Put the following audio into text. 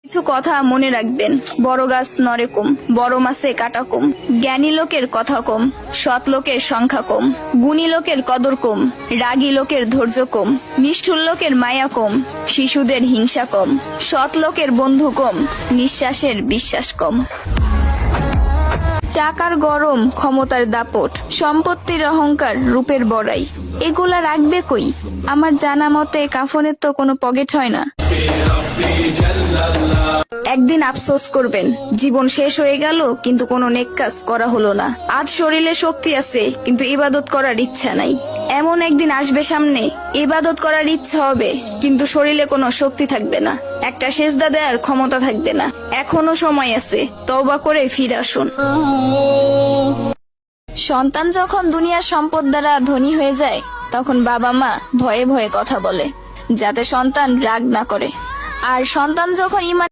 কিছু কথা মনে রাখবেন, বড় গাছ নড়ে কম, বড় মাছে কাটা কম, জ্ঞানী লোকের কথা কম, সৎ লোকের সংখ্যা কম, গুণী লোকের কদর কম, রাগী লোকের ধৈর্য কম, নিষ্ঠুর লোকের মায়া কম, শিশুদের হিংসা কম, সৎ লোকের বন্ধু কম, নিঃশ্বাসের বিশ্বাস কম। টাকার গরম, ক্ষমতার দাপট, সম্পত্তির অহংকার, রূপের বড়াই, এগুলা রাখবে কই? আমার জানা মতে কাফনের তো কোনো পকেট হয় না। একদিন আফসোস করবেন, জীবন শেষ হয়ে গেল কিন্তু কোনো নেক কাজ করা হলো না। আজ শরীরে শক্তি আছে কিন্তু ইবাদত করার ইচ্ছা নাই। এমন একদিন আসবে সামনে, ইবাদত করার ইচ্ছা হবে কিন্তু শরীরে কোনো শক্তি থাকবে না, একটা সেজদা দেওয়ার ক্ষমতা থাকবে না। এখনো সময় আছে, তওবা করে ফিরে আসুন। সন্তান যখন দুনিয়ার সম্পদ দ্বারা ধনী হয়ে যায় তখন বাবা মা ভয়ে ভয়ে কথা বলে যাতে সন্তান রাগ না করে, আর সন্তান যখন ইমান